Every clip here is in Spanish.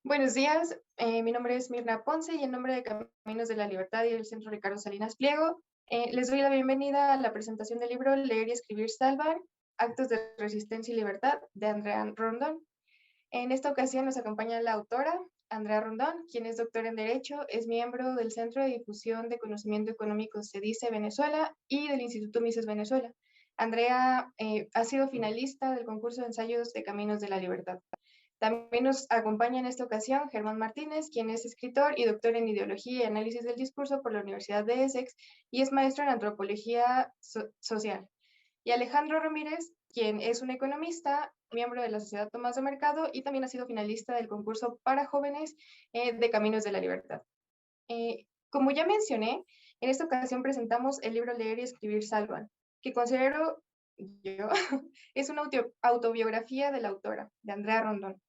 Buenos días, mi nombre es Mirna Ponce y en nombre de Caminos de la Libertad y del Centro Ricardo Salinas Pliego, les doy la bienvenida a la presentación del libro Leer y Escribir Salvan, Actos de Resistencia y Libertad, de Andrea Rondón. En esta ocasión nos acompaña la autora, Andrea Rondón, quien es doctora en Derecho, es miembro del Centro de Difusión de Conocimiento Económico CEDICE Venezuela y del Instituto Mises Venezuela. Andrea ha sido finalista del concurso de ensayos de Caminos de la Libertad. También nos acompaña en esta ocasión Germán Martínez, quien es escritor y doctor en Ideología y Análisis del Discurso por la Universidad de Essex y es maestro en Antropología Social. Y Alejandro Ramírez, quien es un economista, miembro de la Sociedad Tomás de Mercado y también ha sido finalista del concurso para jóvenes de Caminos de la Libertad. Como ya mencioné, en esta ocasión presentamos el libro Leer y Escribir Salvan, que considero yo es una autobiografía de la autora, de Andrea Rondón,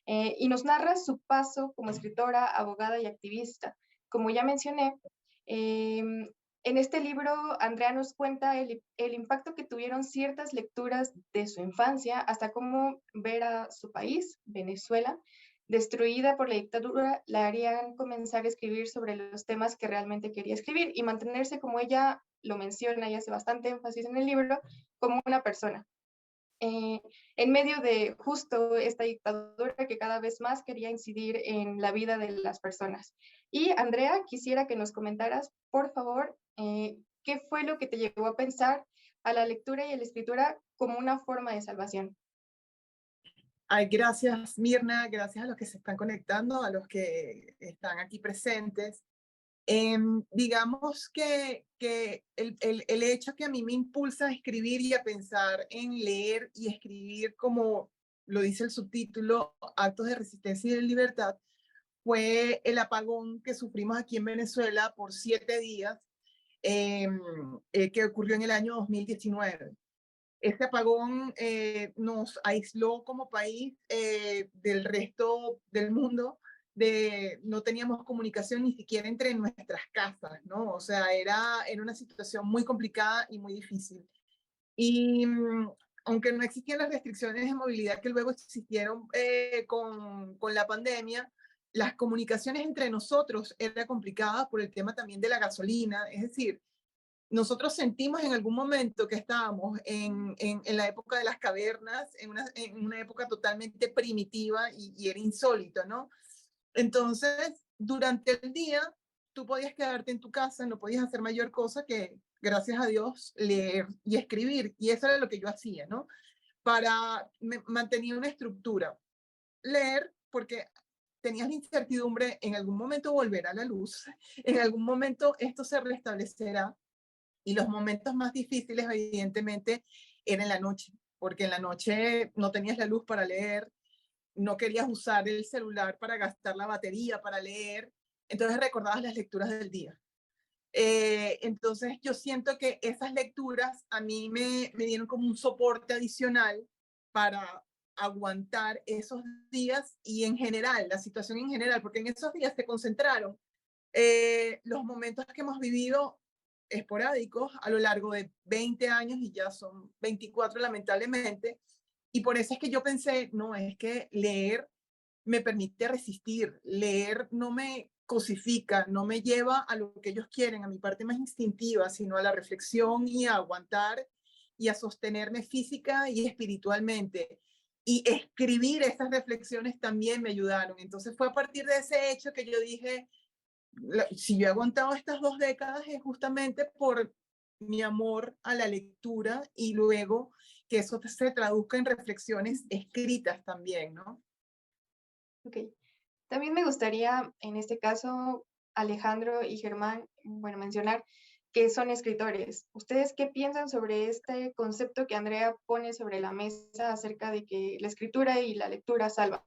y nos narra su paso como escritora, abogada y activista. Como ya mencioné, en este libro Andrea nos cuenta el impacto que tuvieron ciertas lecturas de su infancia, hasta cómo ver a su país, Venezuela, destruida por la dictadura, la harían comenzar a escribir sobre los temas que realmente quería escribir y mantenerse, como ella lo menciona y hace bastante énfasis en el libro, como una persona, eh, en medio de justo esta dictadura que cada vez más quería incidir en la vida de las personas. Y Andrea, quisiera que nos comentaras, por favor, qué fue lo que te llevó a pensar a la lectura y a la escritura como una forma de salvación. Ay, gracias, Mirna, gracias a los que se están conectando, a los que están aquí presentes. Digamos que el hecho que a mí me impulsa a escribir y a pensar en leer y escribir, como lo dice el subtítulo, Actos de Resistencia y de Libertad, fue el apagón que sufrimos aquí en Venezuela por 7 días, que ocurrió en el año 2019. Este apagón nos aisló como país del resto del mundo, no teníamos comunicación ni siquiera entre nuestras casas, ¿no? O sea, era una situación muy complicada y muy difícil. Y aunque no existían las restricciones de movilidad que luego existieron con la pandemia, las comunicaciones entre nosotros eran complicadas por el tema también de la gasolina, es decir, nosotros sentimos en algún momento que estábamos en la época de las cavernas, en una época totalmente primitiva y era insólito, ¿no? Entonces, durante el día, tú podías quedarte en tu casa, no podías hacer mayor cosa que, gracias a Dios, leer y escribir. Y eso era lo que yo hacía, ¿no? Mantenía una estructura. Leer, porque tenías la incertidumbre, en algún momento volverá la luz, en algún momento esto se restablecerá, y los momentos más difíciles, evidentemente, eran en la noche, porque en la noche no tenías la luz para leer, no querías usar el celular para gastar la batería para leer, entonces recordabas las lecturas del día. Entonces yo siento que esas lecturas a mí me dieron como un soporte adicional para aguantar esos días y en general, la situación en general, porque en esos días se concentraron los momentos que hemos vivido esporádicos a lo largo de 20 años y ya son 24 lamentablemente. Y por eso es que yo pensé, no, es que leer me permite resistir, leer no me cosifica, no me lleva a lo que ellos quieren, a mi parte más instintiva, sino a la reflexión y a aguantar y a sostenerme física y espiritualmente. Y escribir esas reflexiones también me ayudaron. Entonces fue a partir de ese hecho que yo dije, si yo he aguantado estas 2 décadas es justamente por mi amor a la lectura y luego que eso se traduzca en reflexiones escritas también, ¿no? Ok. También me gustaría, en este caso, Alejandro y Germán, bueno, mencionar que son escritores. ¿Ustedes qué piensan sobre este concepto que Andrea pone sobre la mesa acerca de que la escritura y la lectura salvan?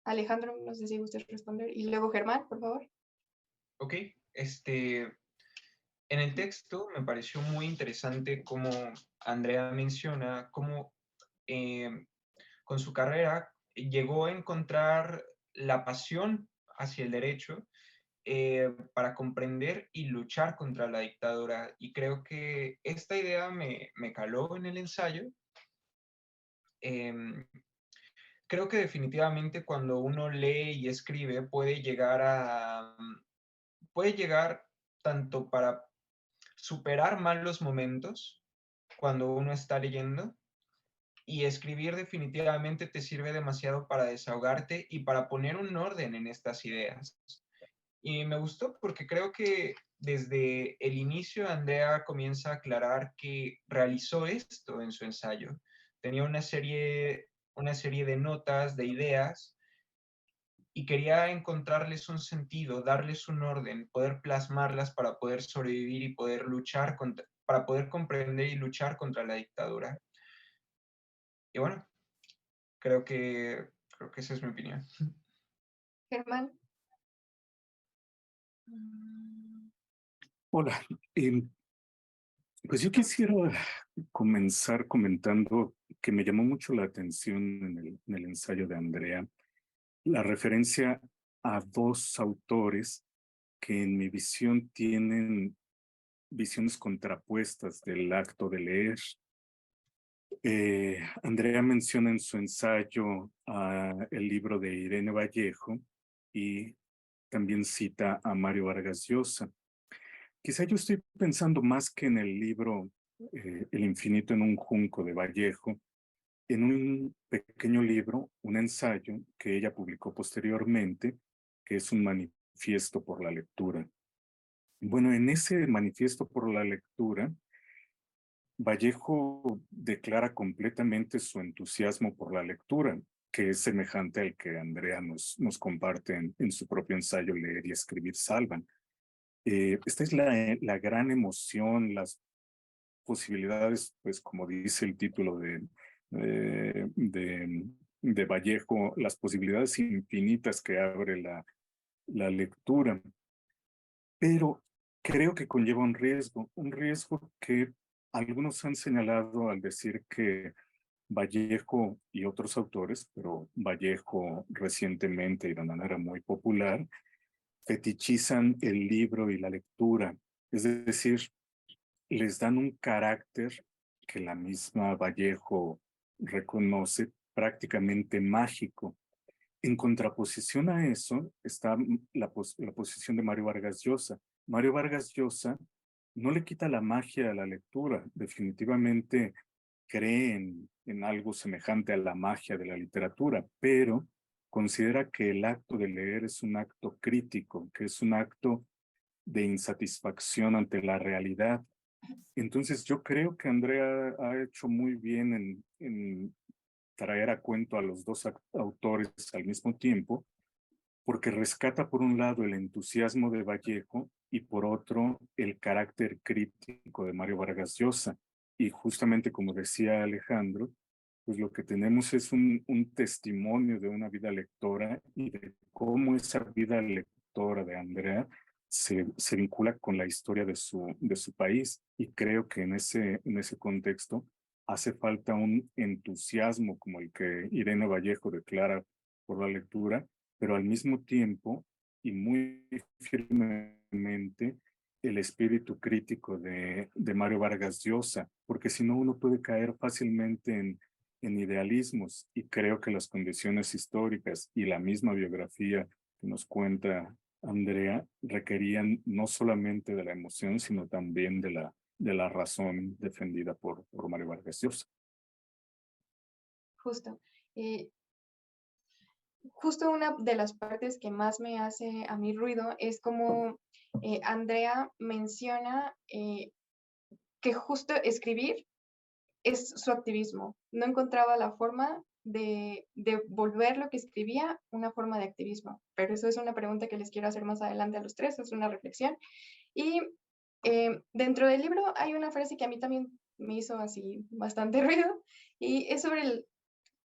Alejandro, no sé si gusta responder. Y luego Germán, por favor. Ok, en el texto me pareció muy interesante cómo Andrea menciona cómo con su carrera llegó a encontrar la pasión hacia el derecho para comprender y luchar contra la dictadura. Y creo que esta idea me caló en el ensayo. creo que definitivamente cuando uno lee y escribe puede llegar tanto para superar malos momentos cuando uno está leyendo, y escribir definitivamente te sirve demasiado para desahogarte y para poner un orden en estas ideas. Y me gustó porque creo que desde el inicio Andrea comienza a aclarar que realizó esto en su ensayo. Tenía una serie de notas, de ideas, y quería encontrarles un sentido, darles un orden, poder plasmarlas para poder sobrevivir y poder para poder comprender y luchar contra la dictadura. Y bueno, creo que esa es mi opinión. Germán. Hola, pues yo quisiera comenzar comentando que me llamó mucho la atención en el ensayo de Andrea la referencia a dos autores que en mi visión tienen visiones contrapuestas del acto de leer. Andrea menciona en su ensayo el libro de Irene Vallejo y también cita a Mario Vargas Llosa. Quizá yo estoy pensando más que en el libro El infinito en un junco de Vallejo, en un pequeño libro, un ensayo que ella publicó posteriormente, que es un manifiesto por la lectura. Bueno, en ese manifiesto por la lectura, Vallejo declara completamente su entusiasmo por la lectura, que es semejante al que Andrea nos comparte en su propio ensayo Leer y Escribir Salvan. Esta es la gran emoción, las posibilidades, pues como dice el título eh, de, de Vallejo, las posibilidades infinitas que abre la lectura. Pero creo que conlleva un riesgo que algunos han señalado al decir que Vallejo y otros autores, pero Vallejo recientemente y de manera muy popular, fetichizan el libro y la lectura. Es decir, les dan un carácter que la misma Vallejo reconoce prácticamente mágico. En contraposición a eso está la posición de Mario Vargas Llosa. Mario Vargas Llosa no le quita la magia a la lectura, definitivamente cree en algo semejante a la magia de la literatura, pero considera que el acto de leer es un acto crítico, que es un acto de insatisfacción ante la realidad. Entonces yo creo que Andrea ha hecho muy bien en traer a cuento a los dos autores al mismo tiempo, porque rescata por un lado el entusiasmo de Vallejo y por otro el carácter crítico de Mario Vargas Llosa. Y justamente como decía Alejandro, pues lo que tenemos es un testimonio de una vida lectora y de cómo esa vida lectora de Andrea se vincula con la historia de su país. Y creo que en ese contexto hace falta un entusiasmo como el que Irene Vallejo declara por la lectura, pero al mismo tiempo y muy firmemente el espíritu crítico de Mario Vargas Llosa, porque si no uno puede caer fácilmente en idealismos, y creo que las condiciones históricas y la misma biografía que nos cuenta Andrea requerían no solamente de la emoción, sino también de la razón defendida por Mario Vargas Llosa. Justo. Justo una de las partes que más me hace a mí ruido es como Andrea menciona que justo escribir es su activismo. No encontraba la forma de volver lo que escribía una forma de activismo. Pero eso es una pregunta que les quiero hacer más adelante a los tres, es una reflexión. Y dentro del libro hay una frase que a mí también me hizo así bastante ruido, y es sobre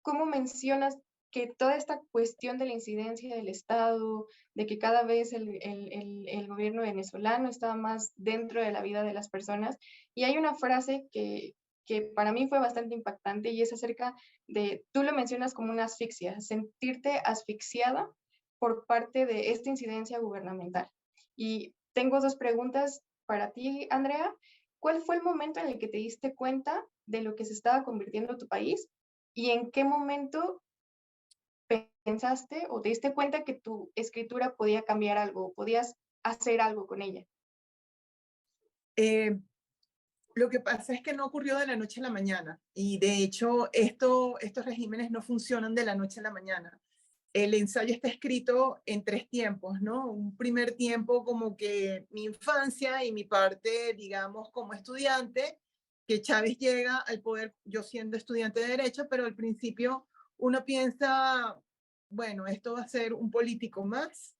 cómo mencionas que toda esta cuestión de la incidencia del Estado, de que cada vez el gobierno venezolano está más dentro de la vida de las personas. Y hay una frase que para mí fue bastante impactante y es acerca de, tú lo mencionas como una asfixia, sentirte asfixiada por parte de esta incidencia gubernamental. Y tengo dos preguntas para ti, Andrea. ¿Cuál fue el momento en el que te diste cuenta de lo que se estaba convirtiendo tu país? ¿Y en qué momento pensaste o te diste cuenta que tu escritura podía cambiar algo, podías hacer algo con ella? Lo que pasa es que no ocurrió de la noche a la mañana y de hecho estos regímenes no funcionan de la noche a la mañana. El ensayo está escrito en 3 tiempos, ¿no? Un primer tiempo como que mi infancia y mi parte, digamos, como estudiante, que Chávez llega al poder, yo siendo estudiante de Derecho, pero al principio uno piensa, bueno, esto va a ser un político más.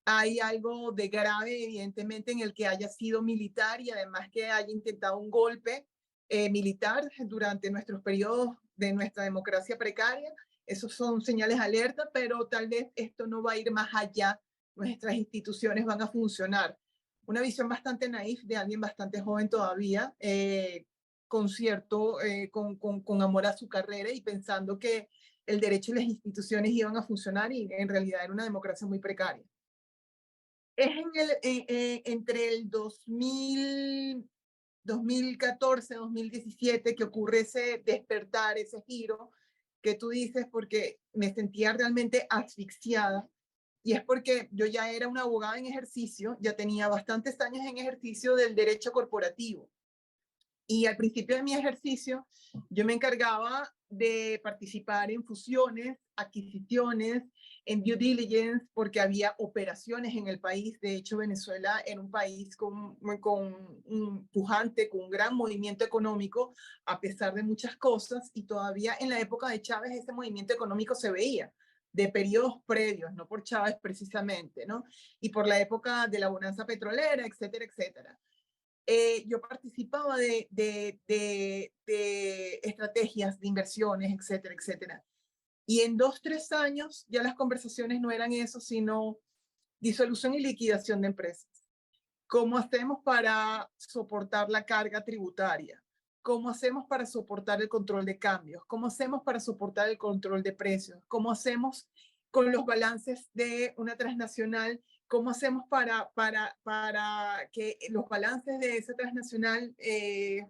Hay algo de grave, evidentemente, en el que haya sido militar y además que haya intentado un golpe militar durante nuestros periodos de nuestra democracia precaria. Esos son señales de alerta, pero tal vez esto no va a ir más allá. Nuestras instituciones van a funcionar. Una visión bastante naif de alguien bastante joven todavía, con amor a su carrera y pensando que el derecho y las instituciones iban a funcionar y en realidad era una democracia muy precaria. Es entre el 2014, 2017 que ocurre ese despertar, ese giro que tú dices, porque me sentía realmente asfixiada. Y es porque yo ya era una abogada en ejercicio, ya tenía bastantes años en ejercicio del derecho corporativo. Y al principio de mi ejercicio, yo me encargaba de participar en fusiones, adquisiciones, en due diligence, porque había operaciones en el país. De hecho, Venezuela era un país con un pujante, con un gran movimiento económico, a pesar de muchas cosas, y todavía en la época de Chávez ese movimiento económico se veía de periodos previos, no por Chávez precisamente, ¿no? Y por la época de la bonanza petrolera, etcétera, etcétera. Yo participaba de estrategias de inversiones, etcétera, etcétera. Y en 2, 3 años ya las conversaciones no eran eso, sino disolución y liquidación de empresas. ¿Cómo hacemos para soportar la carga tributaria? ¿Cómo hacemos para soportar el control de cambios? ¿Cómo hacemos para soportar el control de precios? ¿Cómo hacemos con los balances de una transnacional? ¿Cómo hacemos para que los balances de esa transnacional, el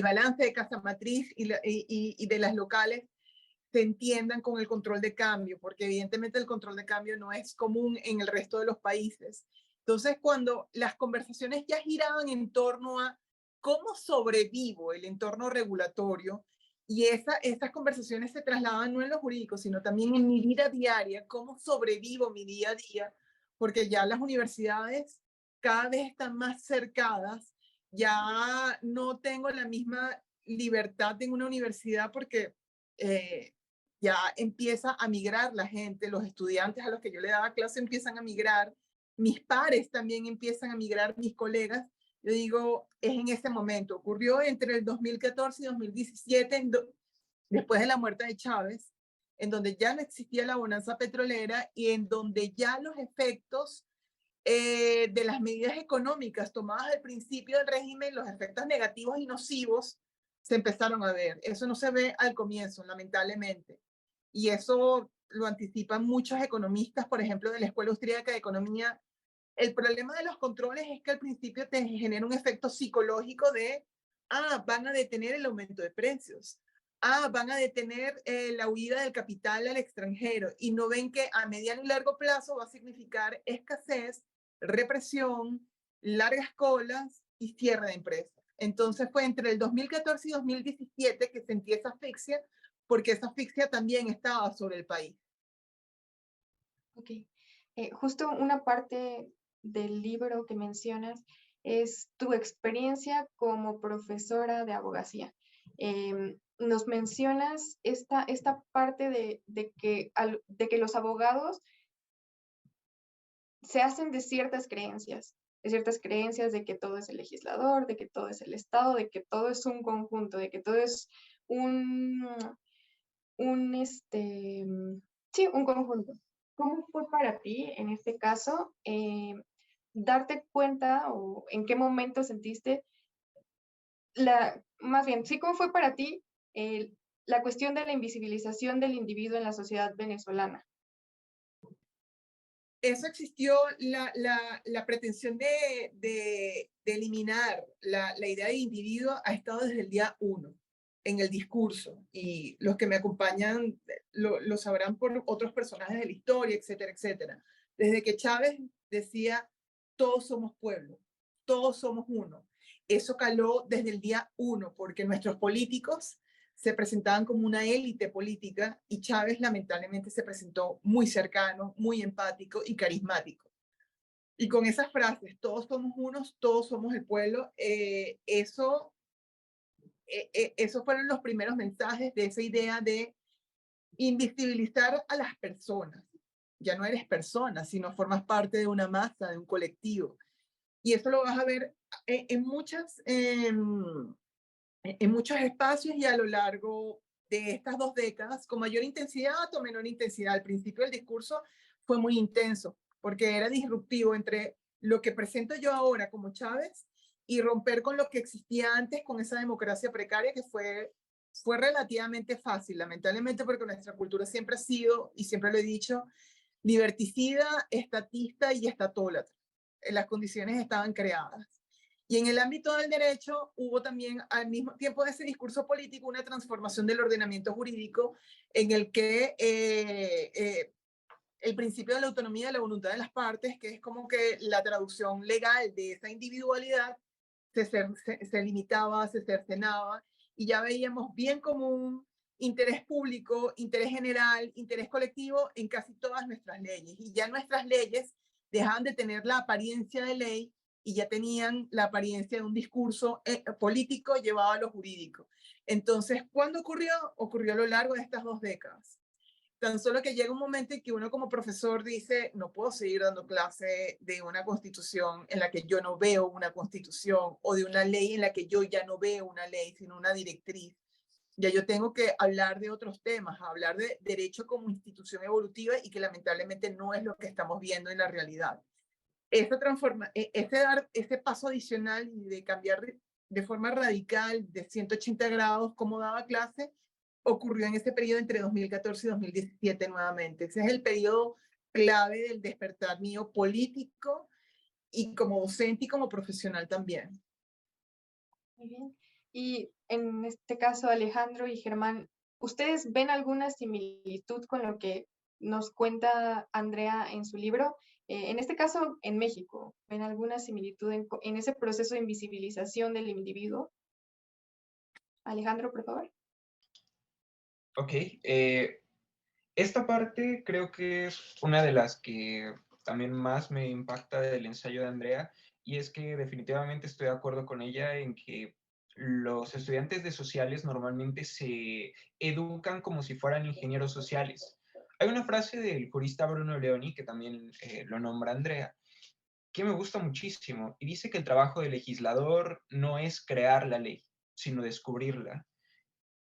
balance de casa matriz y de las locales se entiendan con el control de cambio? Porque evidentemente el control de cambio no es común en el resto de los países. Entonces, cuando las conversaciones ya giraban en torno a cómo sobrevivo el entorno regulatorio, y esas conversaciones se trasladan no en lo jurídico, sino también en mi vida diaria, cómo sobrevivo mi día a día, porque ya las universidades cada vez están más cercadas, ya no tengo la misma libertad en una universidad porque ya empieza a migrar la gente, los estudiantes a los que yo le daba clase empiezan a migrar, mis pares también empiezan a migrar, mis colegas. Yo digo, es en ese momento, ocurrió entre el 2014 y 2017, después de la muerte de Chávez, en donde ya no existía la bonanza petrolera y en donde ya los efectos de las medidas económicas tomadas al principio del régimen, los efectos negativos y nocivos se empezaron a ver. Eso no se ve al comienzo, lamentablemente. Y eso lo anticipan muchos economistas, por ejemplo, de la Escuela Austríaca de Economía. El problema de los controles es que al principio te genera un efecto psicológico de, van a detener el aumento de precios. Van a detener la huida del capital al extranjero. Y no ven que a mediano y largo plazo va a significar escasez, represión, largas colas y cierre de empresas. Entonces fue entre el 2014 y 2017 que sentí esa asfixia, porque esa asfixia también estaba sobre el país. Ok. Justo una parte del libro que mencionas es tu experiencia como profesora de abogacía. Nos mencionas esta parte de que los abogados se hacen de ciertas creencias de que todo es el legislador, de que todo es el Estado, de que todo es un conjunto, de que todo es un conjunto. ¿Cómo fue para ti, en este caso, darte cuenta o en qué momento sentiste más bien, sí, cómo fue para ti la cuestión de la invisibilización del individuo en la sociedad venezolana? Eso existió, la pretensión de eliminar la idea de individuo ha estado desde el día 1. en el discurso, y los que me acompañan lo sabrán por otros personajes de la historia, etcétera, etcétera. Desde que Chávez decía, todos somos pueblo, todos somos uno. Eso caló desde el día uno, porque nuestros políticos se presentaban como una élite política y Chávez lamentablemente se presentó muy cercano, muy empático y carismático. Y con esas frases, todos somos unos, todos somos el pueblo, esos fueron los primeros mensajes de esa idea de invisibilizar a las personas. Ya no eres persona, sino formas parte de una masa, de un colectivo. Y eso lo vas a ver en muchos espacios y a lo largo de estas 2 décadas, con mayor intensidad o menor intensidad. Al principio el discurso fue muy intenso, porque era disruptivo entre lo que presento yo ahora como Chávez y romper con lo que existía antes, con esa democracia precaria que fue relativamente fácil, lamentablemente, porque nuestra cultura siempre ha sido, y siempre lo he dicho, liberticida, estatista y estatólatra. Las condiciones estaban creadas. Y en el ámbito del derecho hubo también al mismo tiempo de ese discurso político una transformación del ordenamiento jurídico en el que el principio de la autonomía de la voluntad de las partes, que es como que la traducción legal de esa individualidad, se limitaba, se cercenaba, y ya veíamos bien común interés público, interés general, interés colectivo en casi todas nuestras leyes. Y ya nuestras leyes dejaban de tener la apariencia de ley y ya tenían la apariencia de un discurso político llevado a lo jurídico. Entonces, ¿cuándo ocurrió? Ocurrió a lo largo de estas 2 décadas. Tan solo que llega un momento en que uno como profesor dice, no puedo seguir dando clase de una constitución en la que yo no veo una constitución, o de una ley en la que yo ya no veo una ley, sino una directriz. Ya yo tengo que hablar de otros temas, hablar de derecho como institución evolutiva, y que lamentablemente no es lo que estamos viendo en la realidad. Ese paso adicional de cambiar de forma radical, de 180 grados, cómo daba clase, ocurrió en ese periodo entre 2014 y 2017 nuevamente. Ese es el periodo clave del despertar mío político y como docente y como profesional también. Muy bien. Y en este caso, Alejandro y Germán, ¿ustedes ven alguna similitud con lo que nos cuenta Andrea en su libro? En este caso, en México, ¿ven alguna similitud en ese proceso de invisibilización del individuo? Alejandro, por favor. Ok, esta parte creo que es una de las que también más me impacta del ensayo de Andrea, y es que definitivamente estoy de acuerdo con ella en que los estudiantes de sociales normalmente se educan como si fueran ingenieros sociales. Hay una frase del jurista Bruno Leoni, que también lo nombra Andrea, que me gusta muchísimo, y dice que el trabajo del legislador no es crear la ley, sino descubrirla.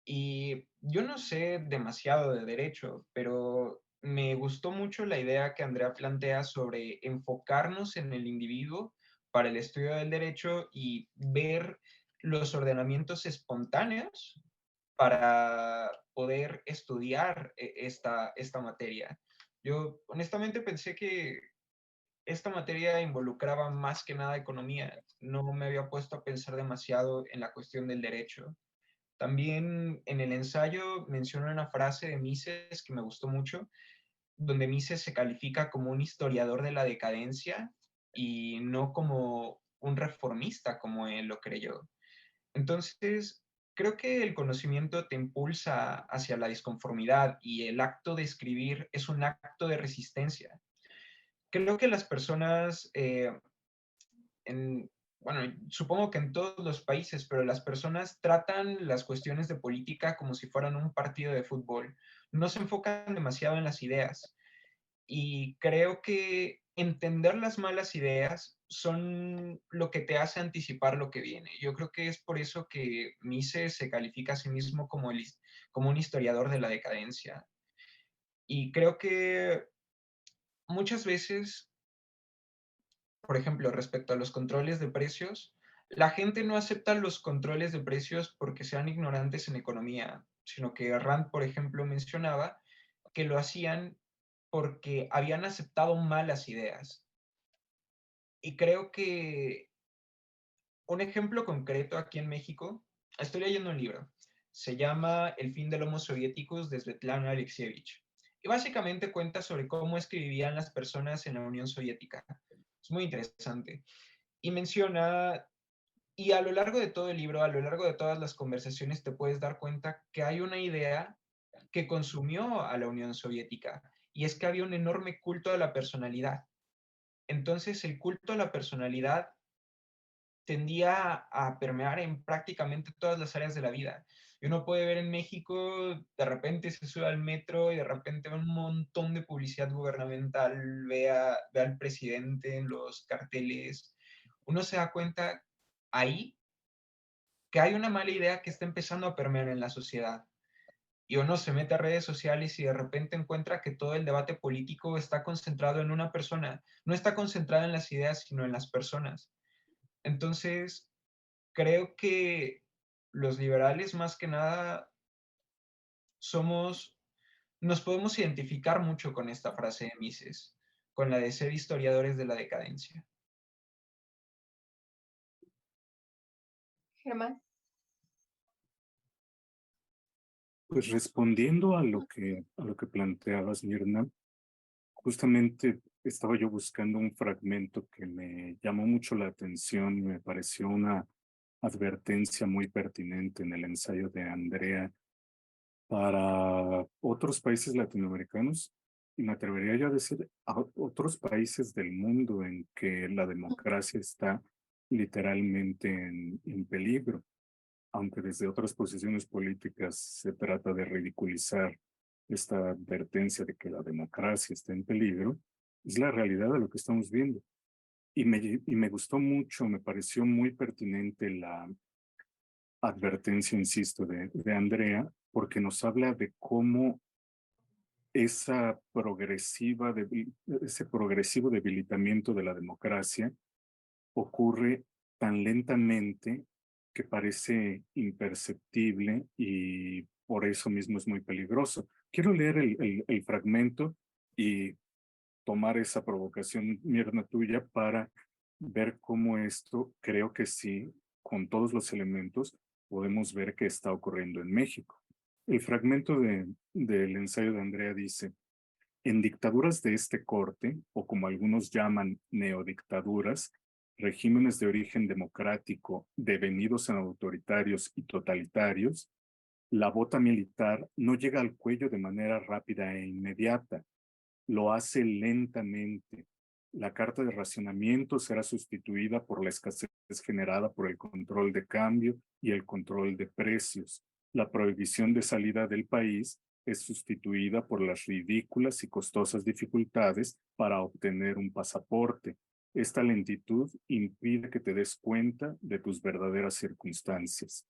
Y yo no sé demasiado de derecho, pero me gustó mucho la idea que Andrea plantea sobre enfocarnos en el individuo para el estudio del derecho y ver los ordenamientos espontáneos para poder estudiar esta materia. Yo honestamente pensé que esta materia involucraba más que nada economía. No me había puesto a pensar demasiado en la cuestión del derecho. También en el ensayo menciona una frase de Mises que me gustó mucho, donde Mises se califica como un historiador de la decadencia y no como un reformista como él lo creyó. Entonces, creo que el conocimiento te impulsa hacia la disconformidad, y el acto de escribir es un acto de resistencia. Creo que las personas bueno, supongo que en todos los países, pero las personas tratan las cuestiones de política como si fueran un partido de fútbol. No se enfocan demasiado en las ideas. Y creo que entender las malas ideas son lo que te hace anticipar lo que viene. Yo creo que es por eso que Mises se califica a sí mismo como un historiador de la decadencia. Y creo que muchas veces, por ejemplo, respecto a los controles de precios, la gente no acepta los controles de precios porque sean ignorantes en economía, sino que Rand, por ejemplo, mencionaba que lo hacían porque habían aceptado malas ideas. Y creo que un ejemplo concreto aquí en México, estoy leyendo un libro, Se llama El fin del Homo Soviéticus de Svetlana Alexievich. Y básicamente cuenta sobre cómo es que vivían las personas en la Unión Soviética. Es muy interesante. Y menciona, y a lo largo de todo el libro, a lo largo de todas las conversaciones, te puedes dar cuenta que hay una idea que consumió a la Unión Soviética, y es que había un enorme culto a la personalidad. Entonces, el culto a la personalidad tendía a permear en prácticamente todas las áreas de la vida. Y uno puede ver en México, de repente se sube al metro y de repente ve un montón de publicidad gubernamental, ve al presidente en los carteles. Uno se da cuenta ahí que hay una mala idea que está empezando a permear en la sociedad. Y uno se mete a redes sociales y de repente encuentra que todo el debate político está concentrado en una persona. No está concentrado en las ideas, sino en las personas. Entonces, creo que los liberales más que nada somos, nos podemos identificar mucho con esta frase de Mises, con la de ser historiadores de la decadencia. Germán. Pues respondiendo a lo que planteabas, Mirna, justamente estaba yo buscando un fragmento que me llamó mucho la atención y me pareció una advertencia muy pertinente en el ensayo de Andrea para otros países latinoamericanos, y me atrevería yo a decir a otros países del mundo en que la democracia está literalmente en peligro, aunque desde otras posiciones políticas se trata de ridiculizar esta advertencia de que la democracia está en peligro, es la realidad de lo que estamos viendo. Y me gustó mucho, me pareció muy pertinente la advertencia, insisto, de Andrea, porque nos habla de cómo ese progresivo debilitamiento de la democracia ocurre tan lentamente que parece imperceptible y por eso mismo es muy peligroso. Quiero leer el fragmento y tomar esa provocación, Mirna, tuya, para ver cómo esto, creo que sí, con todos los elementos, podemos ver que está ocurriendo en México. El fragmento del ensayo de Andrea dice: en dictaduras de este corte, o como algunos llaman neodictaduras, regímenes de origen democrático devenidos en autoritarios y totalitarios, la bota militar no llega al cuello de manera rápida e inmediata, lo hace lentamente. La carta de racionamiento será sustituida por la escasez generada por el control de cambio y el control de precios. La prohibición de salida del país es sustituida por las ridículas y costosas dificultades para obtener un pasaporte. Esta lentitud impide que te des cuenta de tus verdaderas circunstancias.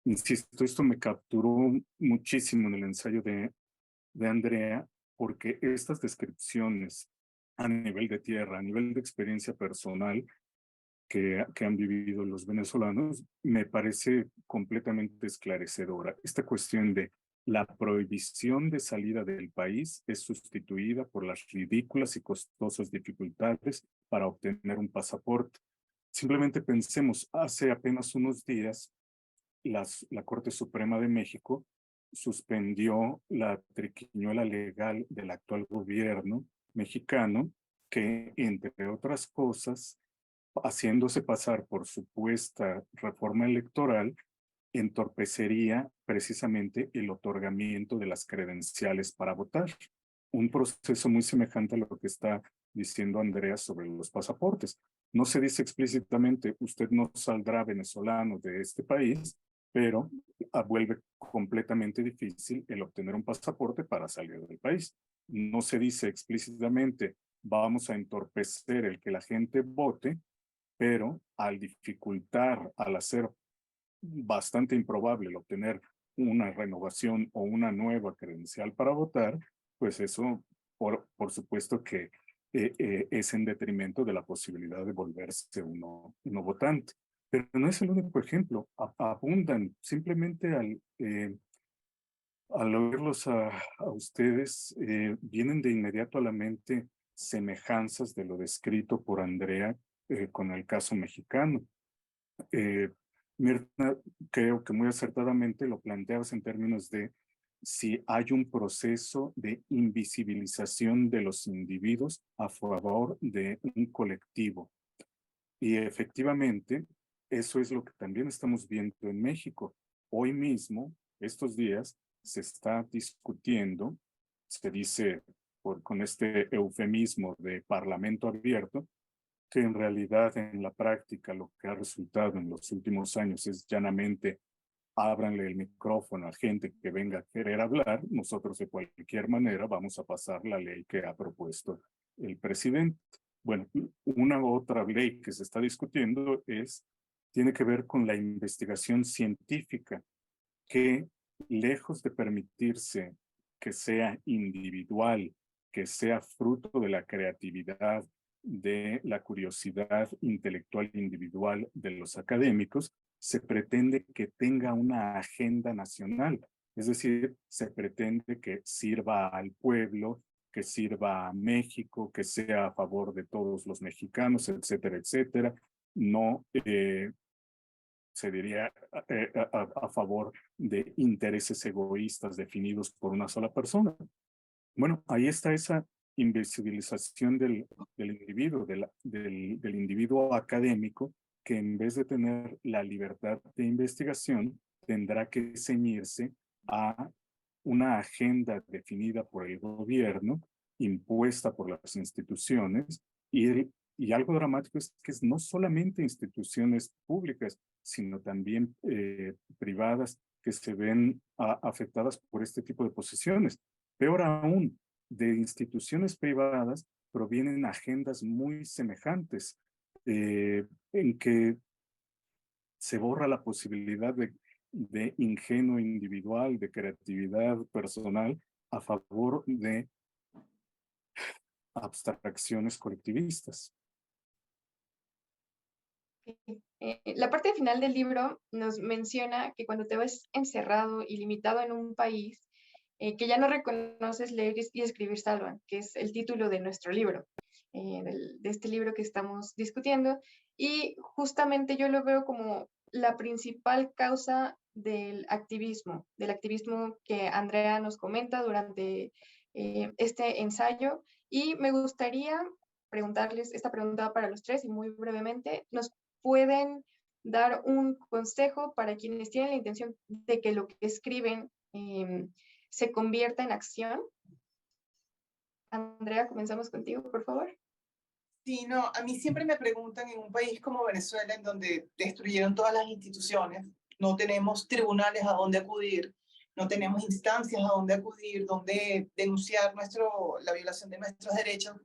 Insisto, esto me capturó muchísimo en el ensayo de Andrea, porque estas descripciones a nivel de tierra, a nivel de experiencia personal que han vivido los venezolanos, me parece completamente esclarecedora. Esta cuestión de la prohibición de salida del país es sustituida por las ridículas y costosas dificultades para obtener un pasaporte. Simplemente pensemos, hace apenas unos días, la Corte Suprema de México suspendió la triquiñuela legal del actual gobierno mexicano, que, entre otras cosas, haciéndose pasar por supuesta reforma electoral, entorpecería precisamente el otorgamiento de las credenciales para votar. Un proceso muy semejante a lo que está diciendo Andrea sobre los pasaportes. No se dice explícitamente, usted no saldrá venezolano de este país, pero vuelve completamente difícil el obtener un pasaporte para salir del país. No se dice explícitamente, vamos a entorpecer el que la gente vote, pero al dificultar, al hacer bastante improbable el obtener una renovación o una nueva credencial para votar, pues eso, por supuesto que es en detrimento de la posibilidad de volverse uno votante. Pero no es el único ejemplo. Abundan simplemente al oírlos a ustedes, vienen de inmediato a la mente semejanzas de lo descrito por Andrea con el caso mexicano. Mirna, creo que muy acertadamente lo planteabas en términos de si hay un proceso de invisibilización de los individuos a favor de un colectivo. Y efectivamente, eso es lo que también estamos viendo en México. Hoy mismo, estos días, se está discutiendo, se dice con este eufemismo de parlamento abierto, que en realidad en la práctica lo que ha resultado en los últimos años es llanamente ábranle el micrófono a gente que venga a querer hablar, nosotros de cualquier manera vamos a pasar la ley que ha propuesto el presidente. Bueno, una otra ley que se está discutiendo tiene que ver con la investigación científica, que lejos de permitirse que sea individual, que sea fruto de la creatividad, de la curiosidad intelectual individual de los académicos, se pretende que tenga una agenda nacional. Es decir, se pretende que sirva al pueblo, que sirva a México, que sea a favor de todos los mexicanos, etcétera, etcétera. No se diría a favor de intereses egoístas definidos por una sola persona. Bueno, ahí está esa invisibilización del individuo, del individuo académico, que en vez de tener la libertad de investigación, tendrá que ceñirse a una agenda definida por el gobierno, impuesta por las instituciones, y algo dramático es que no solamente instituciones públicas, sino también privadas que se ven afectadas por este tipo de posiciones. Peor aún, de instituciones privadas provienen agendas muy semejantes, en que se borra la posibilidad de ingenio individual, de creatividad personal a favor de abstracciones colectivistas. La parte final del libro nos menciona que cuando te ves encerrado y limitado en un país, que ya no reconoces leer y escribir salvan, que es el título de nuestro libro, de este libro que estamos discutiendo. Y justamente yo lo veo como la principal causa del activismo que Andrea nos comenta durante este ensayo. Y me gustaría preguntarles esta pregunta para los tres y muy brevemente, ¿nos pueden dar un consejo para quienes tienen la intención de que lo que escriben se convierta en acción? Andrea, comenzamos contigo, por favor. Sí, no, a mí siempre me preguntan en un país como Venezuela, en donde destruyeron todas las instituciones, no tenemos tribunales a donde acudir, no tenemos instancias a donde acudir, donde denunciar la violación de nuestros derechos,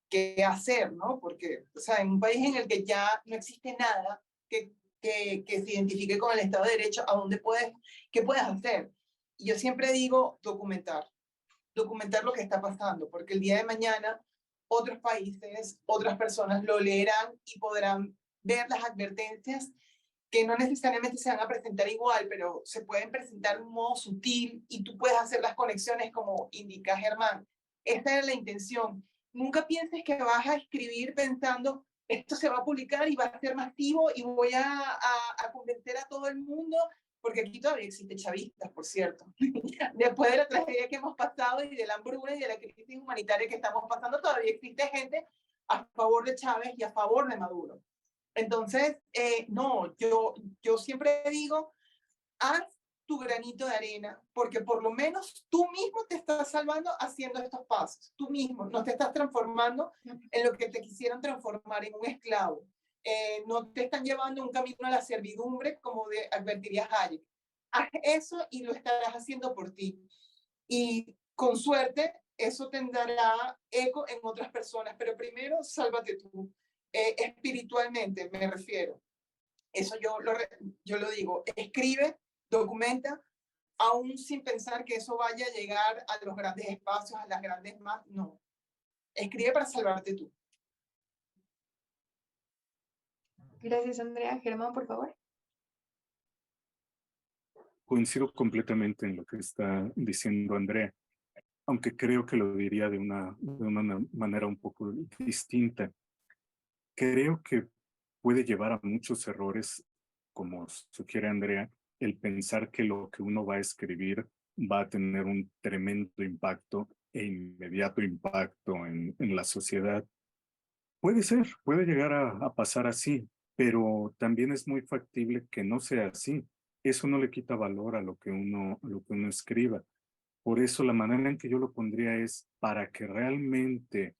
qué hacer, ¿no? Porque, o sea, en un país en el que ya no existe nada que se identifique con el Estado de Derecho, qué puedes hacer? Y yo siempre digo documentar lo que está pasando, porque el día de mañana otros países, otras personas lo leerán y podrán ver las advertencias que no necesariamente se van a presentar igual, pero se pueden presentar de un modo sutil y tú puedes hacer las conexiones como indica Germán. Esta era la intención. Nunca pienses que vas a escribir pensando esto se va a publicar y va a ser masivo y voy a convencer a todo el mundo, porque aquí todavía existe chavistas, por cierto. Después de la tragedia que hemos pasado y de la hambruna y de la crisis humanitaria que estamos pasando, todavía existe gente a favor de Chávez y a favor de Maduro. Entonces, no, yo siempre digo, haz tu granito de arena, porque por lo menos tú mismo te estás salvando haciendo estos pasos. Tú mismo no te estás transformando en lo que te quisieron transformar, en un esclavo. No te están llevando un camino a la servidumbre, como advertiría Hayek. Haz eso y lo estarás haciendo por ti. Y con suerte, eso tendrá eco en otras personas, pero primero, sálvate tú. Espiritualmente, me refiero. Eso yo lo digo. Escribe, documenta, aún sin pensar que eso vaya a llegar a los grandes espacios, a las grandes masas. No. Escribe para salvarte tú. Gracias, Andrea. Germán, por favor. Coincido completamente en lo que está diciendo Andrea, aunque creo que lo diría de una manera un poco distinta. Creo que puede llevar a muchos errores como sugiere Andrea, el pensar que lo que uno va a escribir va a tener un tremendo impacto e inmediato impacto en la sociedad. Puede ser, puede llegar a pasar así, pero también es muy factible que no sea así. Eso no le quita valor a lo que uno escriba. Por eso la manera en que yo lo pondría es para que realmente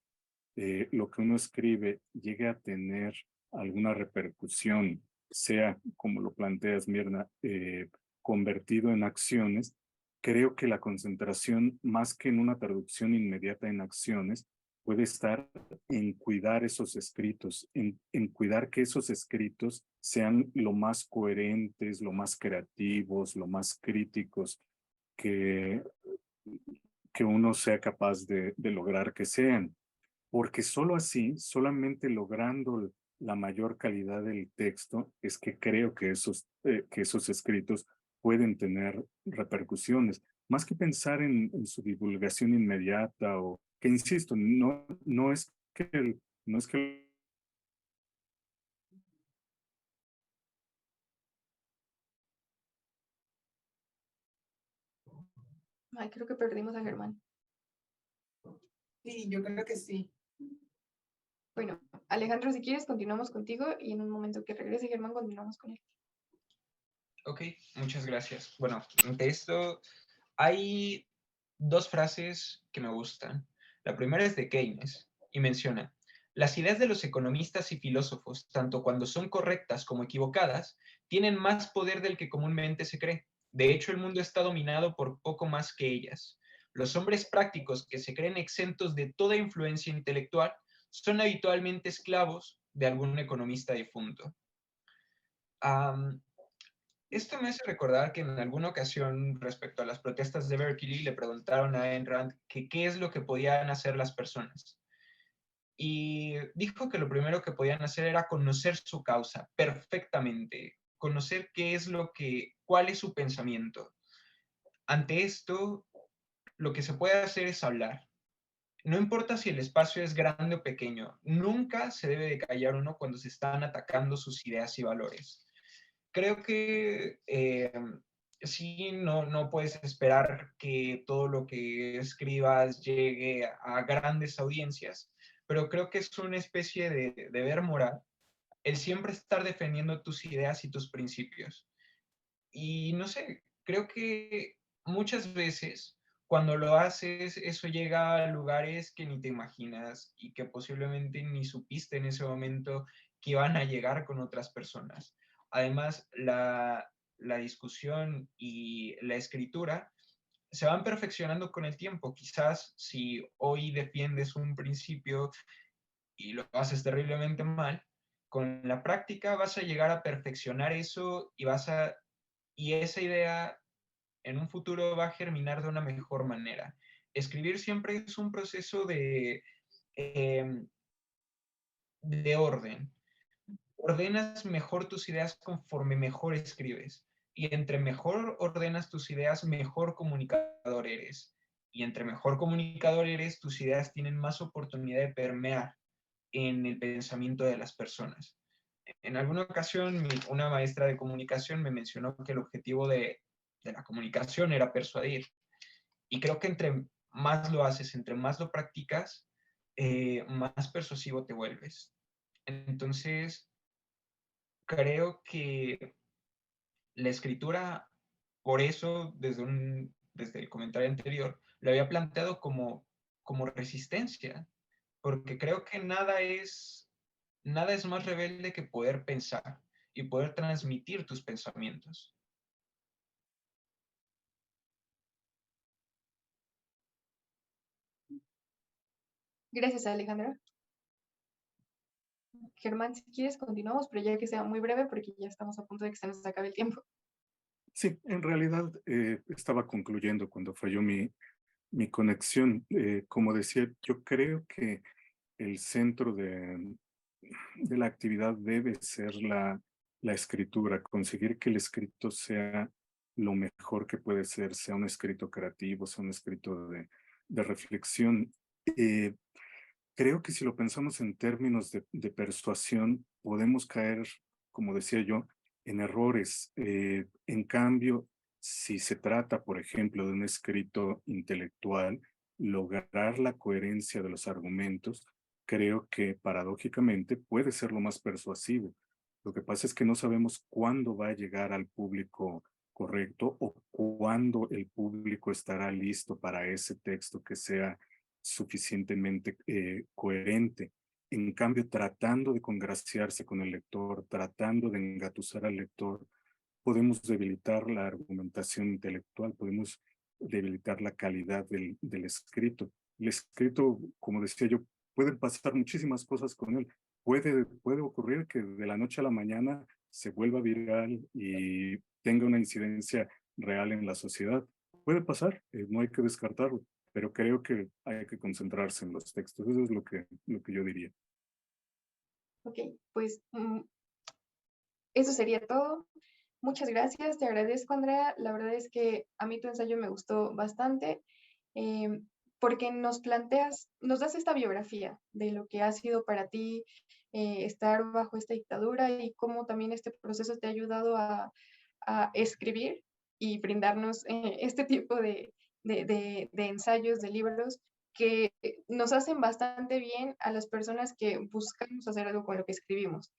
lo que uno escribe llegue a tener alguna repercusión, sea como lo planteas, Mirna, convertido en acciones. Creo que la concentración, más que en una traducción inmediata en acciones, puede estar en cuidar esos escritos, en cuidar que esos escritos sean lo más coherentes, lo más creativos, lo más críticos que, que uno sea capaz de lograr que sean. Porque solo así, solamente logrando la mayor calidad del texto, es que creo que esos escritos pueden tener repercusiones. Más que pensar en su divulgación inmediata o que, insisto, no es que, no es que Ay, creo que perdimos a Germán. Sí, yo creo que sí. Bueno, Alejandro, si quieres, continuamos contigo y en un momento que regrese Germán, continuamos con él. Ok, muchas gracias. Bueno, de esto hay dos frases que me gustan. La primera es de Keynes y menciona, las ideas de los economistas y filósofos, tanto cuando son correctas como equivocadas, tienen más poder del que comúnmente se cree. De hecho, el mundo está dominado por poco más que ellas. Los hombres prácticos que se creen exentos de toda influencia intelectual son habitualmente esclavos de algún economista difunto. Esto me hace recordar que en alguna ocasión, respecto a las protestas de Berkeley, le preguntaron a Ayn Rand que qué es lo que podían hacer las personas. Y dijo que lo primero que podían hacer era conocer su causa perfectamente, conocer cuál es su pensamiento. Ante esto, lo que se puede hacer es hablar. No importa si el espacio es grande o pequeño, nunca se debe de callar uno cuando se están atacando sus ideas y valores. Creo que sí, no puedes esperar que todo lo que escribas llegue a grandes audiencias, pero creo que es una especie de deber moral el siempre estar defendiendo tus ideas y tus principios. Y no sé, creo que muchas veces cuando lo haces, eso llega a lugares que ni te imaginas y que posiblemente ni supiste en ese momento que iban a llegar con otras personas. Además, la discusión y la escritura se van perfeccionando con el tiempo. Quizás si hoy defiendes un principio y lo haces terriblemente mal, con la práctica vas a llegar a perfeccionar eso y esa idea en un futuro va a germinar de una mejor manera. Escribir siempre es un proceso eh, de orden. Ordenas mejor tus ideas conforme mejor escribes. Y entre mejor ordenas tus ideas, mejor comunicador eres. Y entre mejor comunicador eres, tus ideas tienen más oportunidad de permear en el pensamiento de las personas. En alguna ocasión, una maestra de comunicación me mencionó que el objetivo de la comunicación era persuadir. Y creo que entre más lo haces, entre más lo practicas, más persuasivo te vuelves. Entonces, creo que la escritura, por eso, desde el comentario anterior, lo había planteado como resistencia, porque creo que nada es más rebelde que poder pensar y poder transmitir tus pensamientos. Gracias, Alejandro. Germán, si quieres, continuamos, pero ya que sea muy breve porque ya estamos a punto de que se nos acabe el tiempo. sí, en realidad estaba concluyendo cuando falló mi conexión. Como decía, yo creo que el centro de la actividad debe ser la escritura, conseguir que el escrito sea lo mejor que puede ser, sea un escrito creativo, sea un escrito de reflexión. Eh, Creo que si lo pensamos en términos de persuasión, podemos caer, como decía yo, en errores. En cambio, si se trata, por ejemplo, de un escrito intelectual, lograr la coherencia de los argumentos, creo que paradójicamente puede ser lo más persuasivo. Lo que pasa es que no sabemos cuándo va a llegar al público correcto o cuándo el público estará listo para ese texto que sea suficientemente coherente. En cambio, tratando de congraciarse con el lector, tratando de engatusar al lector, podemos debilitar la argumentación intelectual, podemos debilitar la calidad del escrito. El escrito, como decía yo, pueden pasar muchísimas cosas con él. Puede ocurrir que de la noche a la mañana se vuelva viral y tenga una incidencia real en la sociedad. Puede pasar, no hay que descartarlo, pero creo que hay que concentrarse en los textos. Eso es lo que yo diría. Ok, pues eso sería todo. Muchas gracias, te agradezco, Andrea. La verdad es que a mí tu ensayo me gustó bastante porque nos das esta biografía de lo que ha sido para ti estar bajo esta dictadura y cómo también este proceso te ha ayudado a escribir y brindarnos este tipo de ensayos, de libros que nos hacen bastante bien a las personas que buscamos hacer algo con lo que escribimos.